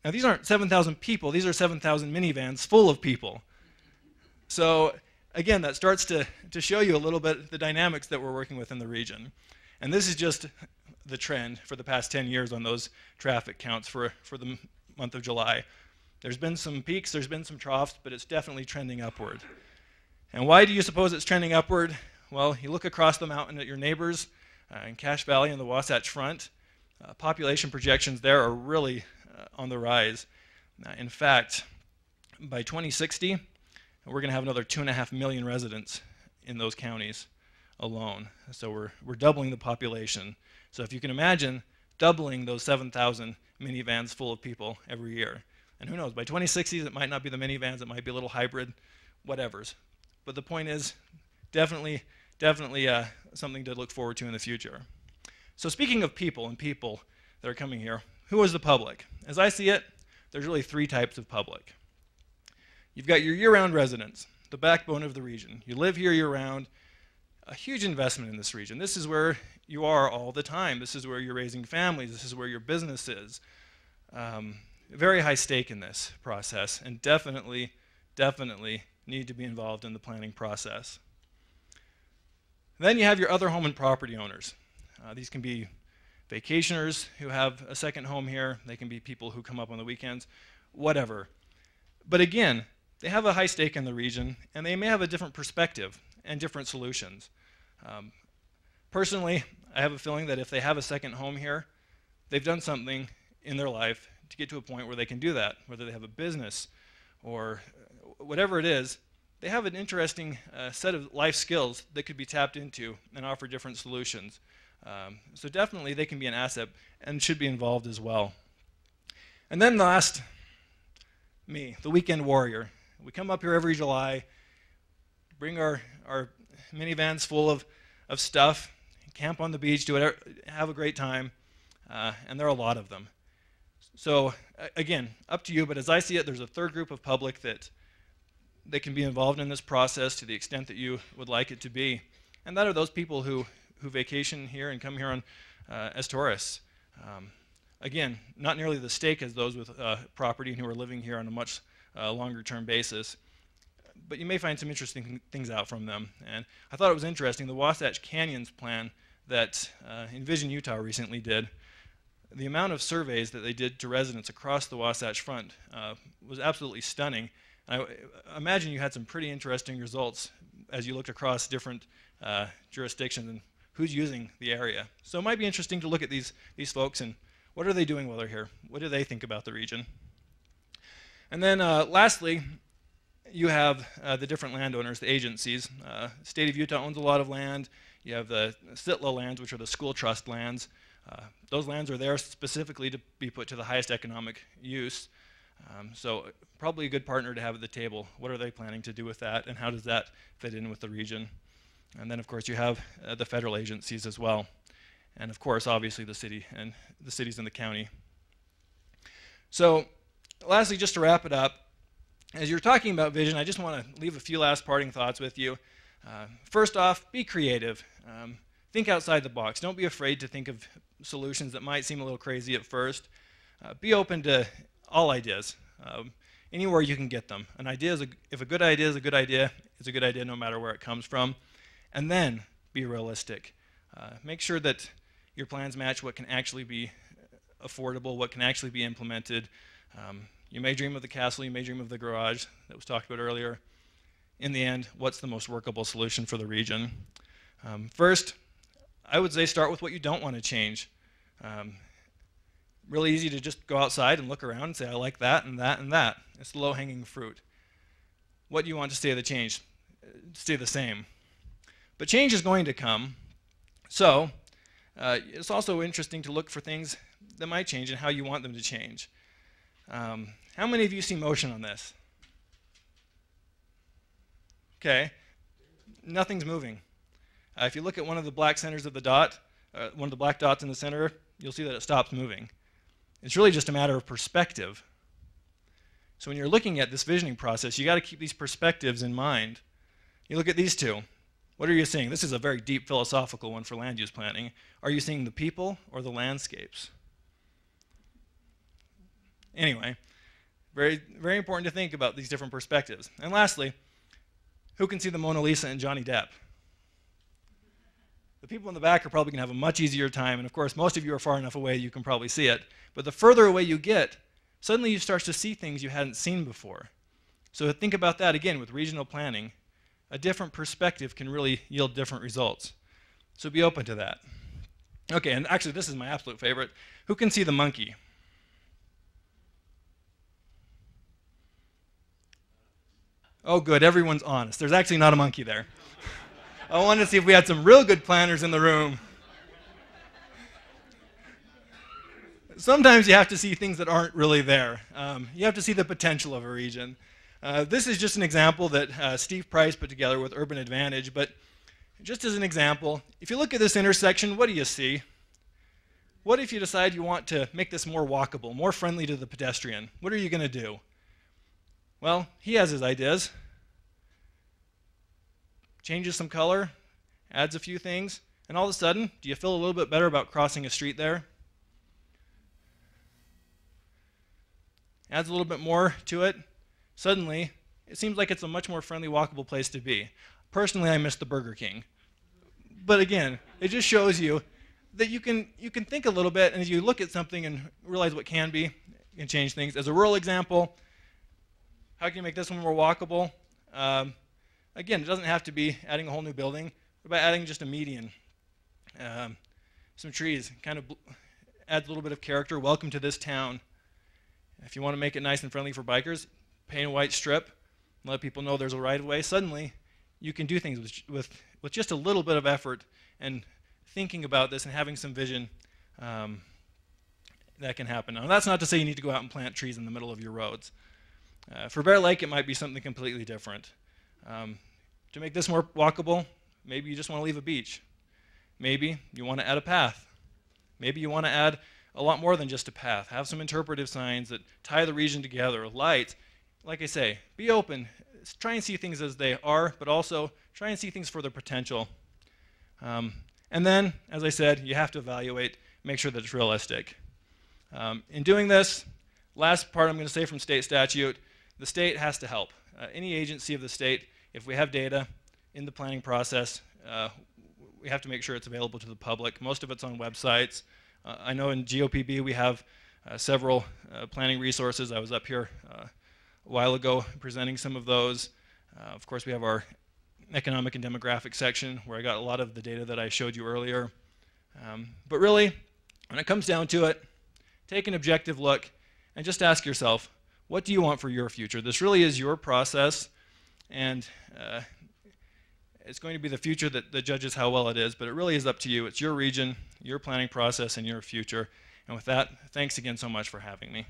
Now these aren't 7,000 people, these are 7,000 minivans full of people. So again, that starts to show you a little bit the dynamics that we're working with in the region. And this is just the trend for the past 10 years on those traffic counts for the month of July. There's been some peaks, there's been some troughs, but it's definitely trending upward. And why do you suppose it's trending upward? Well, you look across the mountain at your neighbors in Cache Valley and the Wasatch Front. Population projections there are really on the rise. In fact, by 2060, we're going to have another 2.5 million residents in those counties alone. So we're doubling the population. So if you can imagine doubling those 7,000 minivans full of people every year. And who knows, by 2060, it might not be the minivans, it might be a little hybrid, whatevers. But the point is, definitely something to look forward to in the future. So speaking of people and people that are coming here, who is the public? As I see it, there's really three types of public. You've got your year-round residents, the backbone of the region. You live here year-round, a huge investment in this region. This is where you are all the time. This is where you're raising families. This is where your business is. Very high stake in this process, and definitely need to be involved in the planning process. Then you have your other home and property owners. These can be vacationers who have a second home here. They can be people who come up on the weekends, whatever. But again, they have a high stake in the region, and they may have a different perspective and different solutions. Personally, I have a feeling that if they have a second home here, they've done something in their life to get to a point where they can do that, whether they have a business or whatever it is. They have an interesting set of life skills that could be tapped into and offer different solutions. So definitely they can be an asset and should be involved as well. And then last, me, the weekend warrior. We come up here every July, bring our minivans full of stuff, camp on the beach, do whatever, have a great time, and there are a lot of them. So again, up to you, but as I see it, there's a third group of public that can be involved in this process to the extent that you would like it to be. And that are those people who vacation here and come here on, as tourists. Again, not nearly the stake as those with property and who are living here on a much longer term basis. But you may find some interesting things out from them. And I thought it was interesting, the Wasatch Canyons plan that Envision Utah recently did, the amount of surveys that they did to residents across the Wasatch Front was absolutely stunning. I imagine you had some pretty interesting results as you looked across different jurisdictions and who's using the area. So it might be interesting to look at these folks and what are they doing while they're here? What do they think about the region? And then lastly, you have the different landowners, the agencies. The state of Utah owns a lot of land. You have the SITLA lands, which are the school trust lands. Those lands are there specifically to be put to the highest economic use. So probably a good partner to have at the table. What are they planning to do with that, and how does that fit in with the region? And then, of course, you have the federal agencies as well. And, of course, obviously the city and the cities in the county. So lastly, just to wrap it up, as you're talking about vision, I just want to leave a few last parting thoughts with you. First off, be creative. Think outside the box. Don't be afraid to think of solutions that might seem a little crazy at first. Be open to all ideas, anywhere you can get them. An idea is if a good idea is a good idea, it's a good idea no matter where it comes from. And then be realistic. Make sure that your plans match what can actually be affordable, what can actually be implemented. You may dream of the castle, you may dream of the garage that was talked about earlier. In the end, what's the most workable solution for the region? First, I would say start with what you don't want to change. Really easy to just go outside and look around and say, I like that and that and that. It's the low-hanging fruit. What do you want to stay the same? But change is going to come. So it's also interesting to look for things that might change and how you want them to change. How many of you see motion on this? Okay, nothing's moving. If you look at one of the black centers of the dot, one of the black dots in the center, you'll see that it stops moving. It's really just a matter of perspective. So when you're looking at this visioning process, you got to keep these perspectives in mind. You look at these two. What are you seeing? This is a very deep philosophical one for land use planning. Are you seeing the people or the landscapes? Anyway, very, very important to think about these different perspectives. And lastly, who can see the Mona Lisa and Johnny Depp? The people in the back are probably going to have a much easier time, and of course, most of you are far enough away you can probably see it. But the further away you get, suddenly you start to see things you hadn't seen before. So think about that again with regional planning. A different perspective can really yield different results. So be open to that. Okay, and actually this is my absolute favorite. Who can see the monkey? Oh good, everyone's honest. There's actually not a monkey there. I wanted to see if we had some real good planners in the room. Sometimes you have to see things that aren't really there. You have to see the potential of a region. This is just an example that Steve Price put together with Urban Advantage, but just as an example, if you look at this intersection, what do you see? What if you decide you want to make this more walkable, more friendly to the pedestrian? What are you going to do? Well, he has his ideas. Changes some color, adds a few things, and all of a sudden, do you feel a little bit better about crossing a street there? Adds a little bit more to it. Suddenly, it seems like it's a much more friendly, walkable place to be. Personally, I miss the Burger King. But again, it just shows you that you can think a little bit, and as you look at something and realize what can be, you can change things. As a rural example, how can you make this one more walkable? Again, it doesn't have to be adding a whole new building. What about adding just a median? Some trees, kind of adds a little bit of character. Welcome to this town. If you want to make it nice and friendly for bikers, paint a white strip, let people know there's a right-of-way. Suddenly, you can do things with just a little bit of effort and thinking about this and having some vision that can happen. Now, that's not to say you need to go out and plant trees in the middle of your roads. For Bear Lake, it might be something completely different. To make this more walkable, maybe you just want to leave a beach. Maybe you want to add a path. Maybe you want to add a lot more than just a path. Have some interpretive signs that tie the region together, lights. Like I say, be open. Try and see things as they are, but also try and see things for their potential. And then, as I said, you have to evaluate, make sure that it's realistic. In doing this, last part I'm going to say from state statute, the state has to help. Any agency of the state, if we have data in the planning process, we have to make sure it's available to the public. Most of it's on websites. I know in GOPB we have several planning resources. I was up here a while ago presenting some of those. Of course, we have our economic and demographic section where I got a lot of the data that I showed you earlier. But really, when it comes down to it, take an objective look and just ask yourself, what do you want for your future? This really is your process, and it's going to be the future that judges how well it is, but it really is up to you. It's your region, your planning process, and your future. And with that, thanks again so much for having me.